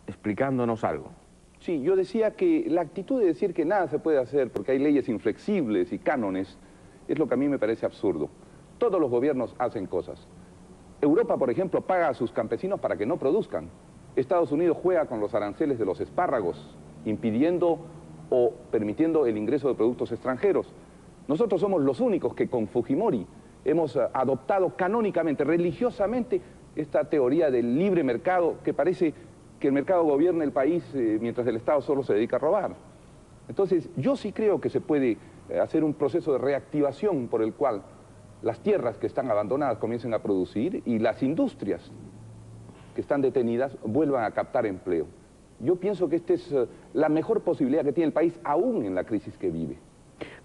explicándonos algo. Sí, yo decía que la actitud de decir que nada se puede hacer porque hay leyes inflexibles y cánones es lo que a mí me parece absurdo. Todos los gobiernos hacen cosas. Europa, por ejemplo, paga a sus campesinos para que no produzcan. Estados Unidos juega con los aranceles de los espárragos, impidiendo o permitiendo el ingreso de productos extranjeros. Nosotros somos los únicos que con Fujimori hemos adoptado canónicamente, religiosamente, esta teoría del libre mercado que parece que el mercado gobierna el país mientras el Estado solo se dedica a robar. Entonces, yo sí creo que se puede hacer un proceso de reactivación por el cual las tierras que están abandonadas comiencen a producir y las industrias que están detenidas vuelvan a captar empleo. Yo pienso que esta es la mejor posibilidad que tiene el país, aún en la crisis que vive.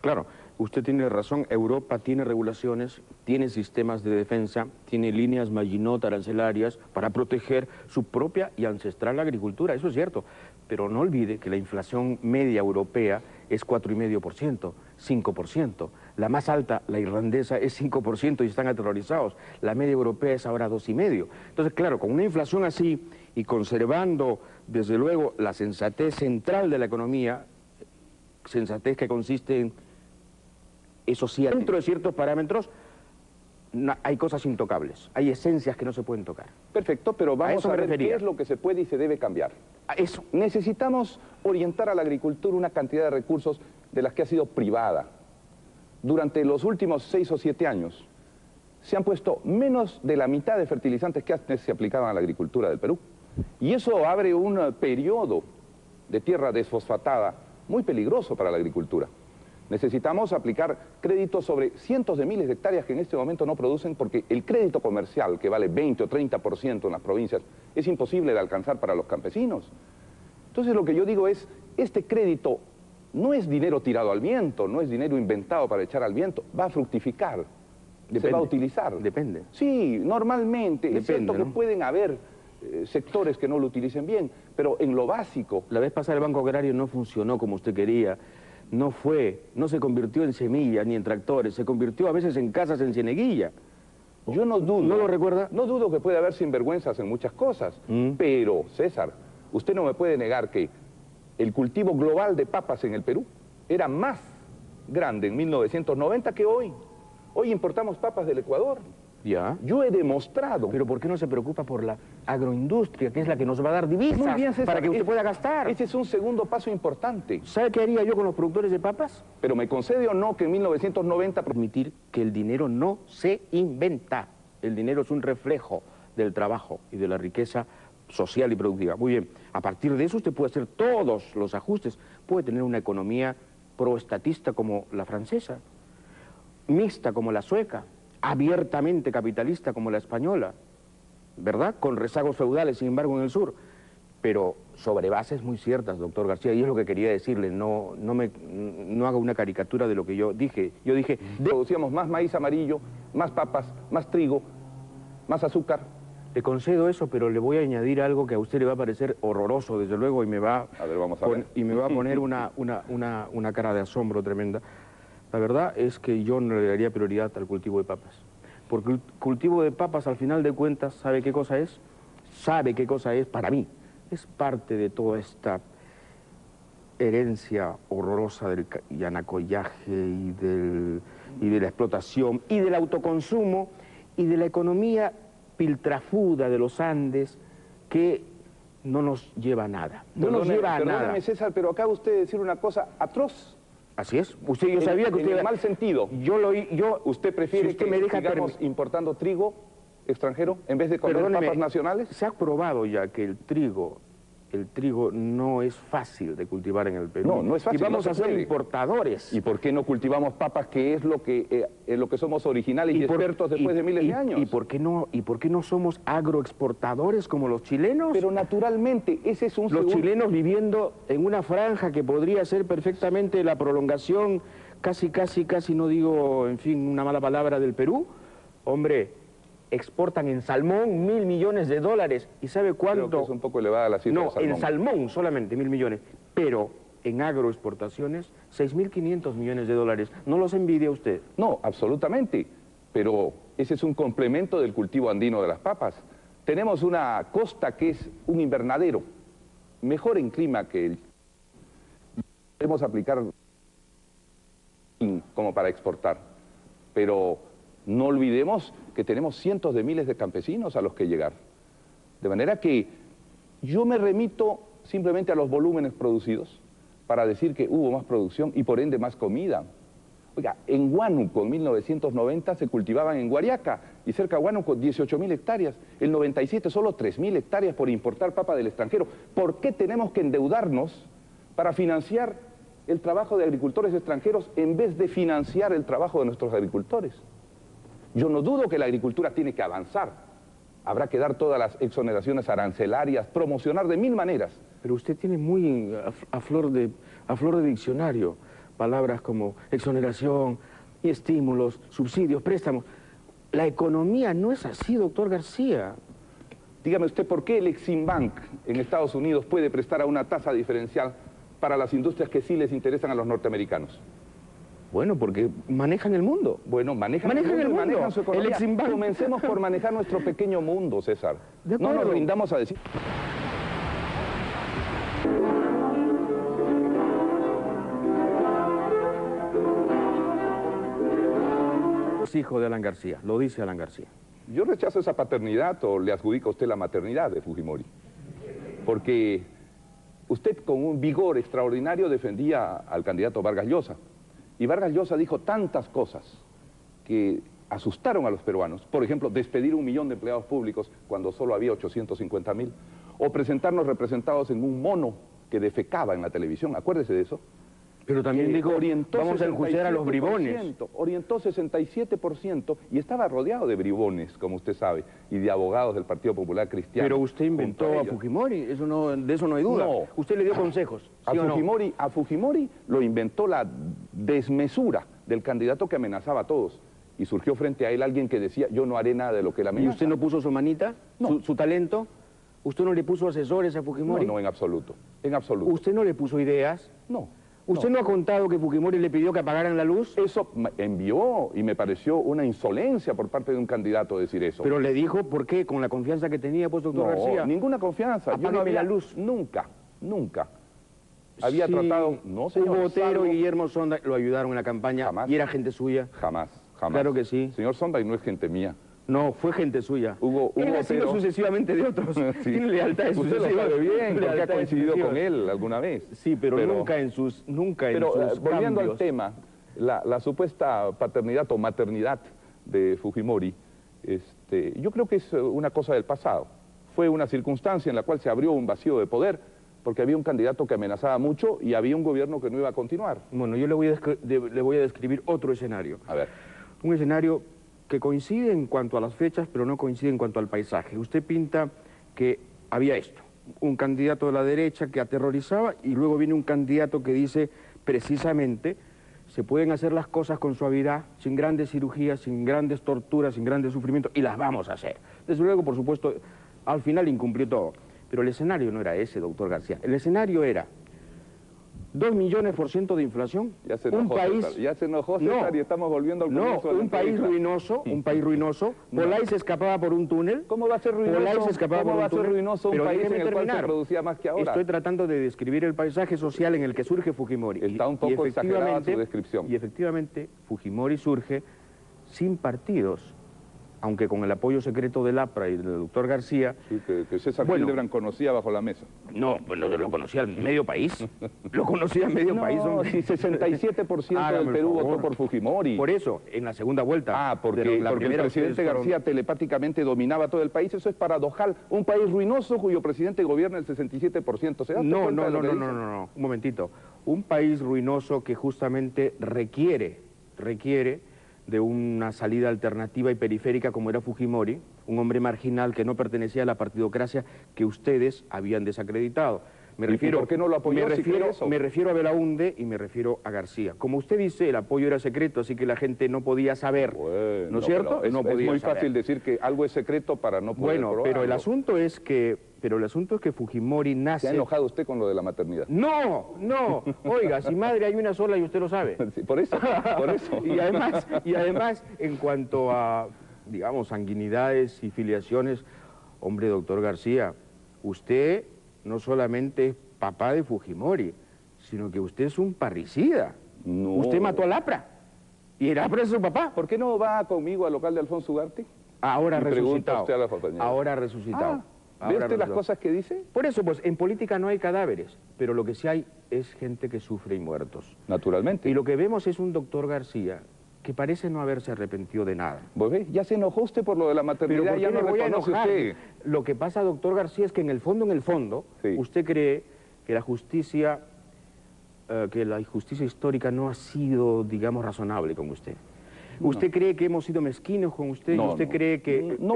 Claro, usted tiene razón, Europa tiene regulaciones, tiene sistemas de defensa, tiene líneas Maginot arancelarias para proteger su propia y ancestral agricultura, eso es cierto, pero no olvide que la inflación media europea es 4,5%, 5%, la más alta, la irlandesa, es 5% y están aterrorizados, la media europea es ahora 2,5%. Entonces, claro, con una inflación así y conservando, desde luego, la sensatez central de la economía, sensatez que consiste en, eso sí, dentro de ciertos parámetros, hay cosas intocables, hay esencias que no se pueden tocar. Perfecto, pero vamos a ver qué es lo que se puede y se debe cambiar. A eso. Necesitamos orientar a la agricultura una cantidad de recursos de las que ha sido privada. Durante los últimos 6 o 7 años se han puesto menos de la mitad de fertilizantes que antes se aplicaban a la agricultura del Perú. Y eso abre un periodo de tierra desfosfatada muy peligroso para la agricultura. Necesitamos aplicar créditos sobre cientos de miles de hectáreas que en este momento no producen porque el crédito comercial, que vale 20 o 30% en las provincias, es imposible de alcanzar para los campesinos. Entonces lo que yo digo es, este crédito no es dinero tirado al viento, no es dinero inventado para echar al viento, va a fructificar, se va a utilizar. Depende. Sí, normalmente, depende, es cierto que ¿no? pueden haber sectores que no lo utilicen bien, pero en lo básico... La vez pasada el Banco Agrario no funcionó como usted quería, no se convirtió en semillas ni en tractores, se convirtió a veces en casas en Cieneguilla. Yo no dudo. ¿No lo recuerda? No dudo que puede haber sinvergüenzas en muchas cosas, pero, César, usted no me puede negar que el cultivo global de papas en el Perú era más grande en 1990 que hoy. Hoy importamos papas del Ecuador. Ya. Yo he demostrado... Pero ¿por qué no se preocupa por la agroindustria, que es la que nos va a dar divisas Muy bien, César, para que usted pueda gastar? Ese es un segundo paso importante. ¿Sabe qué haría yo con los productores de papas? Pero ¿me concede o no que en 1990... Permitir que el dinero no se inventa. El dinero es un reflejo del trabajo y de la riqueza social y productiva. Muy bien, a partir de eso usted puede hacer todos los ajustes. Puede tener una economía proestatista como la francesa, mixta como la sueca, abiertamente capitalista como la española, ¿verdad? Con rezagos feudales, sin embargo, en el sur. Pero sobre bases muy ciertas, doctor García, y es lo que quería decirle, no haga una caricatura de lo que yo dije. Yo dije... Producíamos más maíz amarillo, más papas, más trigo, más azúcar. Le concedo eso, pero le voy a añadir algo que a usted le va a parecer horroroso, desde luego, y me va a ver, vamos a ver. Y me va a poner una cara de asombro tremenda. La verdad es que yo no le daría prioridad al cultivo de papas. Porque el cultivo de papas, al final de cuentas, ¿sabe qué cosa es? ¿Sabe qué cosa es para mí? Es parte de toda esta herencia horrorosa del yanacollaje y de la explotación y del autoconsumo y de la economía piltrafuda de los Andes que no nos lleva a nada. No nos lleva a nada. Perdóneme, César, pero acaba usted de decir una cosa atroz. Así es. Yo sabía que usted... En el mal sentido. ¿Usted prefiere si usted que me deja sigamos importando trigo extranjero en vez de comer papas nacionales? Se ha probado ya que el trigo no es fácil de cultivar en el Perú. No, no es fácil. Y vamos a ser importadores. ¿Y por qué no cultivamos papas, que es lo que somos originales y expertos después de miles de años? ¿Y por qué no somos agroexportadores como los chilenos? Pero naturalmente, ese es un Los chilenos viviendo en una franja que podría ser perfectamente la prolongación, casi, no digo, en fin, una mala palabra, del Perú. Hombre, exportan en salmón 1.000 millones de dólares. ¿Y sabe cuánto? Creo que es un poco elevada la cifra de salmón. No, en salmón solamente 1.000 millones. Pero en agroexportaciones, 6.500 millones de dólares. ¿No los envidia usted? No, absolutamente. Pero ese es un complemento del cultivo andino de las papas. Tenemos una costa que es un invernadero, mejor en clima que el... Podemos aplicar como para exportar, pero no olvidemos que tenemos cientos de miles de campesinos a los que llegar. De manera que yo me remito simplemente a los volúmenes producidos para decir que hubo más producción y por ende más comida. Oiga, en Huánuco en 1990 se cultivaban en Guariaca y cerca de Huánuco 18.000 hectáreas. El 97 solo 3.000 hectáreas por importar papa del extranjero. ¿Por qué tenemos que endeudarnos para financiar el trabajo de agricultores extranjeros en vez de financiar el trabajo de nuestros agricultores? Yo no dudo que la agricultura tiene que avanzar. Habrá que dar todas las exoneraciones arancelarias, promocionar de mil maneras. Pero usted tiene muy a flor de diccionario palabras como exoneración y estímulos, subsidios, préstamos. La economía no es así, doctor García. Dígame usted, ¿por qué el Exim Bank en Estados Unidos puede prestar a una tasa diferencial para las industrias que sí les interesan a los norteamericanos? Bueno, porque manejan el mundo. Bueno, manejan el mundo. Manejan su economía. Comencemos por manejar nuestro pequeño mundo, César. No nos rindamos a decir... Hijo de Alan García, lo dice Alan García. Yo rechazo esa paternidad o le adjudico a usted la maternidad de Fujimori. Porque usted con un vigor extraordinario defendía al candidato Vargas Llosa. Y Vargas Llosa dijo tantas cosas que asustaron a los peruanos. Por ejemplo, despedir 1 millón de empleados públicos cuando solo había 850.000. O presentarnos representados en un mono que defecaba en la televisión. Acuérdese de eso. Pero también dijo, vamos a enjuiciar a los bribones. Orientó 67% y estaba rodeado de bribones, como usted sabe, y de abogados del Partido Popular Cristiano. Pero usted inventó a Fujimori, de eso no hay duda. No. Usted le dio consejos, ¿sí a Fujimori lo inventó la desmesura del candidato que amenazaba a todos. Y surgió frente a él alguien que decía, yo no haré nada de lo que él amenaza. ¿Y usted no puso su manita, no. su talento? ¿Usted no le puso asesores a Fujimori? No, en absoluto, en absoluto. ¿Usted no le puso ideas? No. ¿Usted no ha contado que Fujimori le pidió que apagaran la luz? Eso envió y me pareció una insolencia por parte de un candidato decir eso. Pero le dijo, ¿por qué? Con la confianza que tenía, pues, doctor García. No, ninguna confianza. Yo no había la luz. Nunca. Había tratado... No, señor. Hugo Otero y Guillermo Sonday lo ayudaron en la campaña. Jamás. Y era gente suya. Jamás. Claro que sí. Señor Sonday no es gente mía. No, fue gente suya. Hugo él ha sido sucesivamente de otros. Sí. Tiene lealtades sucesivas. Usted lo sabe bien, porque ha coincidido con él alguna vez. Sí, pero nunca en sus volviendo cambios. al tema, la supuesta paternidad o maternidad de Fujimori, yo creo que es una cosa del pasado. Fue una circunstancia en la cual se abrió un vacío de poder, porque había un candidato que amenazaba mucho y había un gobierno que no iba a continuar. Bueno, yo le voy a describir otro escenario. A ver. Un escenario que coincide en cuanto a las fechas, pero no coincide en cuanto al paisaje. Usted pinta que había esto, un candidato de la derecha que aterrorizaba y luego viene un candidato que dice precisamente se pueden hacer las cosas con suavidad, sin grandes cirugías, sin grandes torturas, sin grandes sufrimientos, y las vamos a hacer. Desde luego, por supuesto, al final incumplió todo. Pero el escenario no era ese, doctor García. El escenario era 2 millones% de inflación. Ya se enojó, César, y estamos volviendo al comienzo. Un país ruinoso. Polay se escapaba por un túnel. ¿Cómo va a ser ruinoso? Polay se escapaba por un túnel. ¿Cómo va a ser ruinoso un país en el cual se producía más que ahora? Estoy tratando de describir el paisaje social en el que surge Fujimori. Está un poco exagerada su descripción. Y efectivamente, Fujimori surge sin partidos, aunque con el apoyo secreto del APRA y del doctor García. Sí, que César Hildebrand conocía bajo la mesa. No, pues lo conocía medio país. Lo conocía medio país. Hombre. Si 67% del Perú votó por Fujimori. Por eso, en la segunda vuelta. Porque el presidente García telepáticamente dominaba todo el país. Eso es paradojal. Un país ruinoso cuyo presidente gobierna el 67%. ¿Se da No, cuenta un momentito. Un país ruinoso que justamente requiere de una salida alternativa y periférica como era Fujimori, un hombre marginal que no pertenecía a la partidocracia que ustedes habían desacreditado. ¿Por qué no lo apoyó? Me refiero a Belaúnde y me refiero a García. Como usted dice, el apoyo era secreto, así que la gente no podía saber, bueno, ¿no es cierto? Es muy fácil decir que algo es secreto para no poder probarlo. Pero el asunto es que Fujimori nace... ¿Se ha enojado usted con lo de la maternidad? No. Oiga, si madre hay una sola y usted lo sabe. Sí, por eso. y además, en cuanto a, digamos, sanguinidades y filiaciones, Hombre, doctor García, usted no solamente es papá de Fujimori, sino que usted es un parricida. No. Usted mató al APRA. Y el APRA es su papá. ¿Por qué no va conmigo al local de Alfonso Ugarte? Ahora Y pregunta resucitado. usted a la compañera. Ahora resucitado. ¿Ve usted las cosas que dice? Por eso, pues, en política no hay cadáveres, pero lo que sí hay es gente que sufre y muertos. Naturalmente. Y lo que vemos es un doctor García que parece no haberse arrepentido de nada. ¿Vos ves? Ya se enojó usted por lo de la Pero maternidad, ¿por ya qué no me voy a reconoce enojar? usted. Lo que pasa, doctor García, es que en el fondo, Sí. usted cree que la justicia histórica no ha sido, digamos, razonable con usted. ¿Usted cree que hemos sido mezquinos con usted? No, ¿Y usted no. cree que No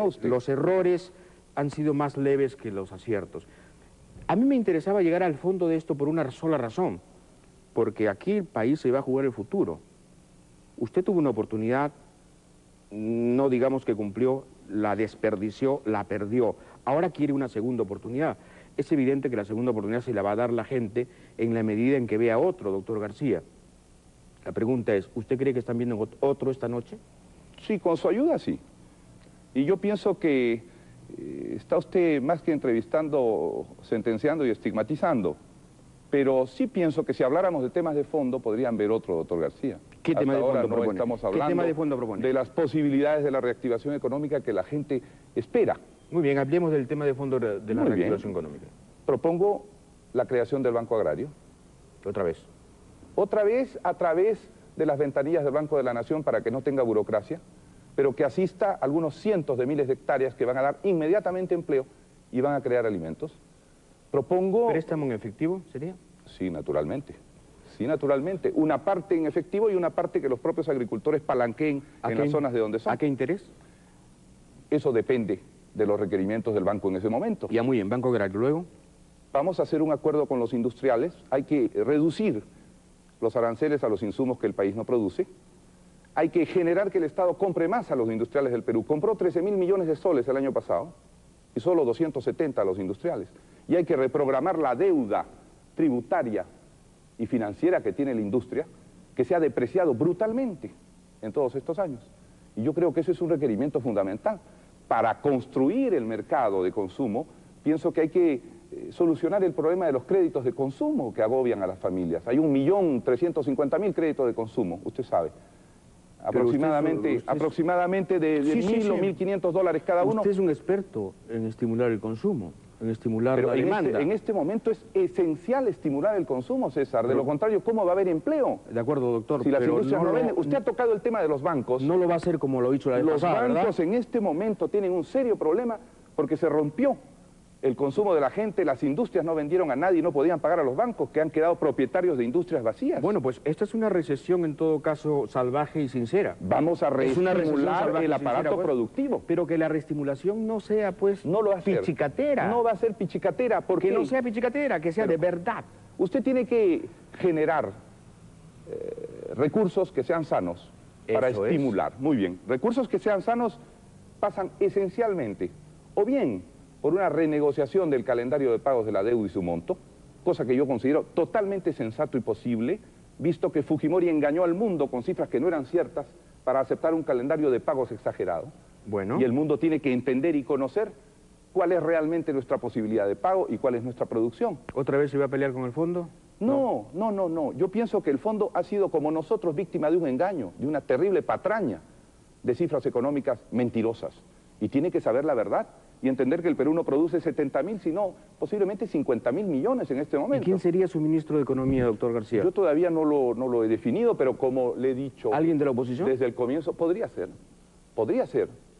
usted. los errores han sido más leves que los aciertos? A mí me interesaba llegar al fondo de esto por una sola razón, porque aquí el país se va a jugar el futuro. Usted tuvo una oportunidad, no digamos que cumplió, la desperdició, la perdió. Ahora quiere una segunda oportunidad. Es evidente que la segunda oportunidad se la va a dar la gente en la medida en que vea otro, doctor García. La pregunta es, ¿usted cree que están viendo otro esta noche? Sí, con su ayuda sí. Y yo pienso que está usted más que entrevistando, sentenciando y estigmatizando. Pero sí pienso que si habláramos de temas de fondo podrían ver otro, doctor García. ¿Qué tema de Hasta ahora fondo no propone? estamos ¿Qué hablando tema de fondo propone? de las posibilidades de la reactivación económica que la gente espera. Muy bien, hablemos del tema de fondo de la Muy bien. reactivación económica. Propongo la creación del Banco Agrario. Otra vez. Otra vez a través de las ventanillas del Banco de la Nación para que no tenga burocracia, pero que asista a algunos cientos de miles de hectáreas que van a dar inmediatamente empleo y van a crear alimentos. Propongo... ¿Préstamo en efectivo sería? Sí, naturalmente. Sí, naturalmente. Una parte en efectivo y una parte que los propios agricultores palanqueen en las zonas de donde son. ¿A qué interés? Eso depende de los requerimientos del banco en ese momento. Ya muy bien, Banco Agrario. Luego, Vamos a hacer un acuerdo con los industriales. Hay que reducir los aranceles a los insumos que el país no produce. Hay que generar que el Estado compre más a los industriales del Perú. Compró 13.000 millones de soles el año pasado y solo 270 a los industriales. Y hay que reprogramar la deuda tributaria y financiera que tiene la industria, que se ha depreciado brutalmente en todos estos años. Y yo creo que eso es un requerimiento fundamental. Para construir el mercado de consumo, pienso que hay que solucionar el problema de los créditos de consumo que agobian a las familias. Hay 1.350.000 créditos de consumo, usted sabe. Aproximadamente de 1.000 o 1.500 dólares cada uno. Usted es un experto en estimular el consumo, en estimular Pero la demanda. en este momento es esencial estimular el consumo, César. De lo contrario, ¿cómo va a haber empleo? De acuerdo, doctor, Si las pero industrias no venden. Usted ha tocado el tema de los bancos. no lo va a hacer como lo hizo la vez Los pasada, bancos ¿verdad? en este momento tienen un serio problema porque se rompió el consumo de la gente, las industrias no vendieron a nadie y no podían pagar a los bancos, que han quedado propietarios de industrias vacías. Bueno, pues esta es una recesión en todo caso salvaje y sincera. Vamos a Es una recesión reestimular salvaje y el sincera, aparato pues. productivo. Pero que la reestimulación no sea, pues, No lo va a hacer. pichicatera. No va a ser pichicatera porque Que no sea pichicatera, que sea de verdad. usted tiene que generar recursos que sean sanos para Eso es. estimular. Muy bien. Recursos que sean sanos pasan esencialmente o bien por una renegociación del calendario de pagos de la deuda y su monto, cosa que yo considero totalmente sensato y posible, visto que Fujimori engañó al mundo con cifras que no eran ciertas para aceptar un calendario de pagos exagerado. Bueno. Y el mundo tiene que entender y conocer cuál es realmente nuestra posibilidad de pago y cuál es nuestra producción. ¿Otra vez se va a pelear con el fondo? No. Yo pienso que el fondo ha sido como nosotros víctima de un engaño, de una terrible patraña de cifras económicas mentirosas. Y tiene que saber la verdad y entender que el Perú no produce 70.000, sino posiblemente 50.000 millones en este ¿Y momento. quién sería su ministro de Economía, doctor García? Yo todavía no lo he definido, pero como le he dicho... ¿Alguien de la oposición? Desde el comienzo, podría ser.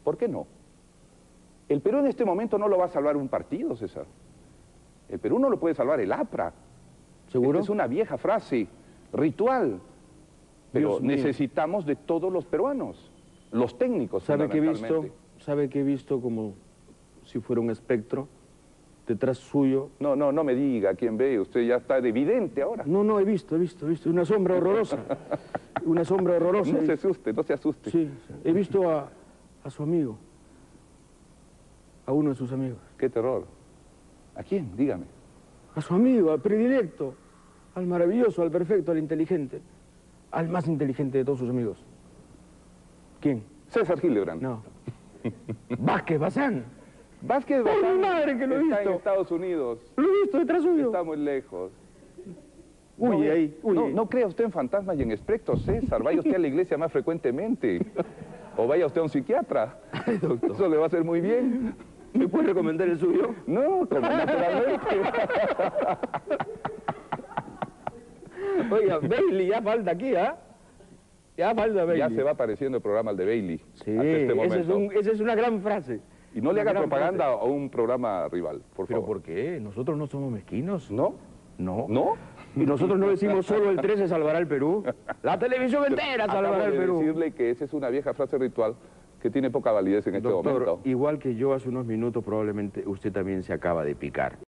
¿Por qué no? El Perú en este momento no lo va a salvar un partido, César. El Perú no lo puede salvar el APRA. ¿Seguro? Esta es una vieja frase, ritual. Pero Dios mío. necesitamos de todos los peruanos, los técnicos ¿Sabe que he fundamentalmente. visto como si fuera un espectro detrás suyo? No me diga quién ve, usted ya está de vidente ahora. No, he visto, una sombra horrorosa. Una sombra horrorosa. No se asuste. Sí, he visto a su amigo, a uno de sus amigos. Qué terror. ¿A quién? Dígame. A su amigo, al predilecto, al maravilloso, al perfecto, al inteligente, al más inteligente de todos sus amigos. ¿Quién? César Hildebrand. No. Vázquez Bazán. Vázquez ¡Por mi Bazán madre que lo he está visto! en Estados Unidos. Lo he visto detrás suyo. Está muy lejos. Uy, ahí, uy. No crea usted en fantasmas y en espectros, César. Vaya usted a la iglesia más frecuentemente. O vaya usted a un psiquiatra. Ay, doctor. Eso le va a hacer muy bien. ¿Me puede recomendar el suyo? No, como naturalmente. Oiga, Bailey, ya falta aquí, ¿ah? Ya falta Bailey. Ya se va pareciendo el programa al de Bailey. Sí, hasta este momento. esa es una gran frase. Y no le Una haga gran propaganda frase. a un programa rival, por ¿Pero favor. por qué? ¿Nosotros no somos mezquinos? ¿No? No. ¿No? Y nosotros no decimos solo el 13 salvará el Perú. La televisión entera salvará Acabo el de Perú. decirle que esa es una vieja frase ritual que tiene poca validez en este Doctor, momento. igual que yo hace unos minutos, probablemente usted también se acaba de picar.